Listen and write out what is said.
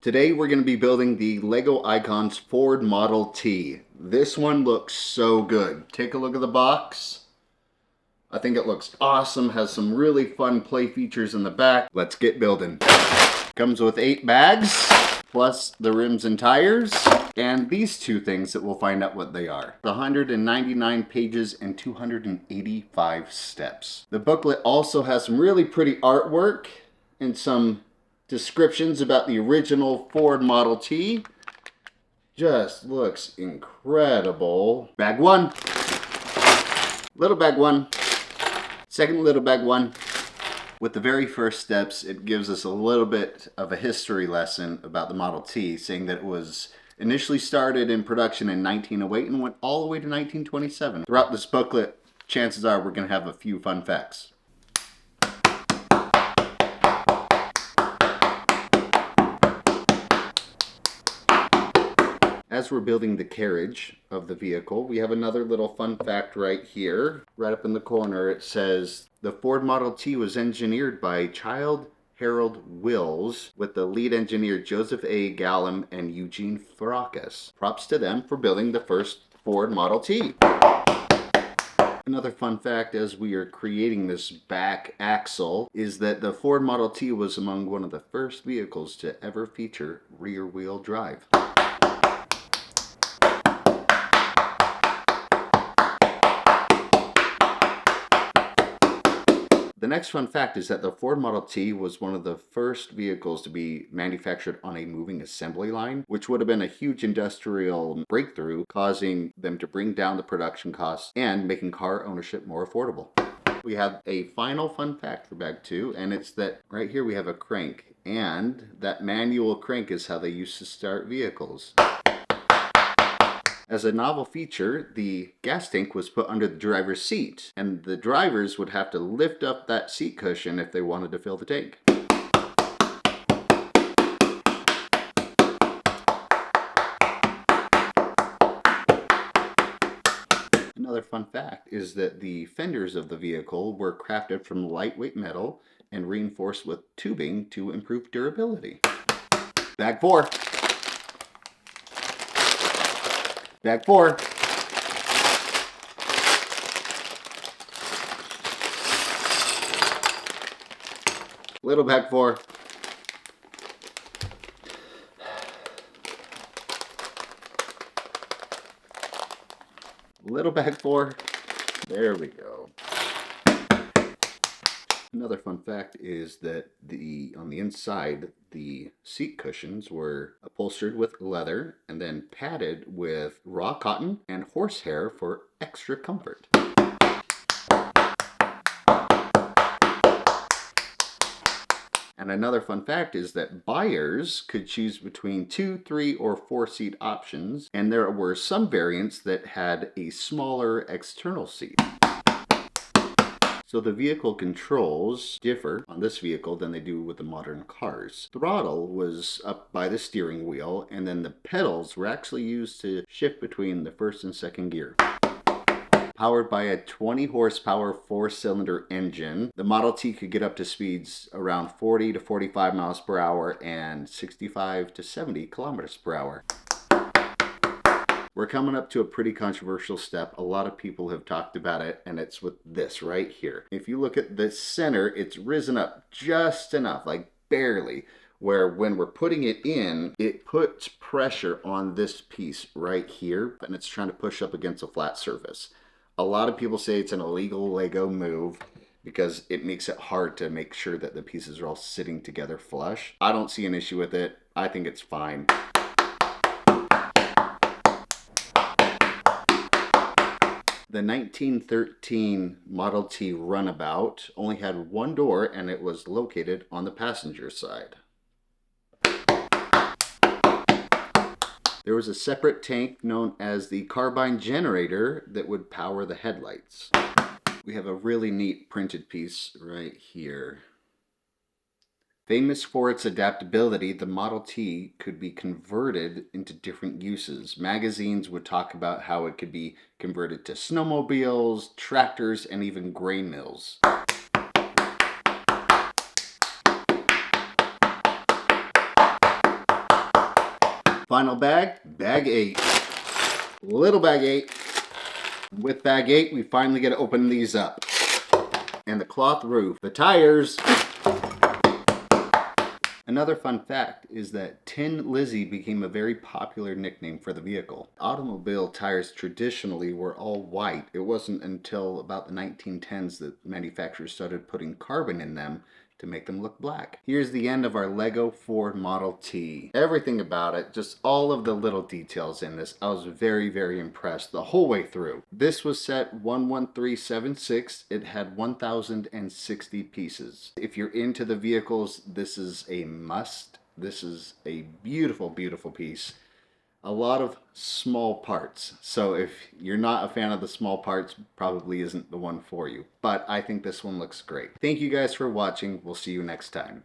Today we're going to be building the LEGO Icons Ford Model T. This one looks so good. Take a look at the box. I think it looks awesome, has some really fun play features in the back. Let's get building. Comes with 8 bags, plus the rims and tires, and these two things that we'll find out what they are. 199 pages and 285 steps. The booklet also has some really pretty artwork and some descriptions about the original Ford Model T. Just looks incredible. Bag 1. Little bag 1. Second little bag 1. With the very first steps, it gives us a little bit of a history lesson about the Model T, saying that it was initially started in production in 1908 and went all the way to 1927. Throughout this booklet, chances are we're going to have a few fun facts. As we're building the carriage of the vehicle, we have another little fun fact right here. Right up in the corner, it says, the Ford Model T was engineered by Childe Harold Wills with the lead engineer Joseph A. Gallum and Eugene Farrakas. Props to them for building the first Ford Model T. Another fun fact as we are creating this back axle is that the Ford Model T was among one of the first vehicles to ever feature rear-wheel drive. The next fun fact is that the Ford Model T was one of the first vehicles to be manufactured on a moving assembly line, which would have been a huge industrial breakthrough, causing them to bring down the production costs and making car ownership more affordable. We have a final fun fact for bag 2, and it's that right here we have a crank, and that manual crank is how they used to start vehicles. As a novel feature, the gas tank was put under the driver's seat, and the drivers would have to lift up that seat cushion if they wanted to fill the tank. Another fun fact is that the fenders of the vehicle were crafted from lightweight metal and reinforced with tubing to improve durability. Bag 4. Bag 4. Little bag 4. Little bag 4. There we go. Another fun fact is that on the inside, the seat cushions were upholstered with leather and then padded with raw cotton and horsehair for extra comfort. And another fun fact is that buyers could choose between 2, 3, or 4 seat options, and there were some variants that had a smaller external seat. So the vehicle controls differ on this vehicle than they do with the modern cars. Throttle was up by the steering wheel, and then the pedals were actually used to shift between the first and second gear. Powered by a 20 horsepower 4-cylinder engine, the Model T could get up to speeds around 40 to 45 miles per hour and 65 to 70 kilometers per hour. We're coming up to a pretty controversial step. A lot of people have talked about it, and it's with this right here. If you look at the center, it's risen up just enough, like barely, where when we're putting it in, it puts pressure on this piece right here, and it's trying to push up against a flat surface. A lot of people say it's an illegal LEGO move because it makes it hard to make sure that the pieces are all sitting together flush. I don't see an issue with it. I think it's fine. The 1913 Model T Runabout only had one door, and it was located on the passenger side. There was a separate tank known as the carbine generator that would power the headlights. We have a really neat printed piece right here. Famous for its adaptability, the Model T could be converted into different uses. Magazines would talk about how it could be converted to snowmobiles, tractors, and even grain mills. Final bag, bag 8. Little bag 8. With bag 8, we finally get to open these up. And the cloth roof, the tires. Another fun fact is that Tin Lizzie became a very popular nickname for the vehicle. Automobile tires traditionally were all white. It wasn't until about the 1910s that manufacturers started putting carbon in them to make them look black. Here's the end of our Lego Ford Model T. Everything about it, just all of the little details in this, I was very, very impressed the whole way through. This was set 11376. It had 1,060 pieces. If you're into the vehicles, this is a must. This is a beautiful, beautiful piece. A lot of small parts. So if you're not a fan of the small parts, probably isn't the one for you. But I think this one looks great. Thank you guys for watching. We'll see you next time.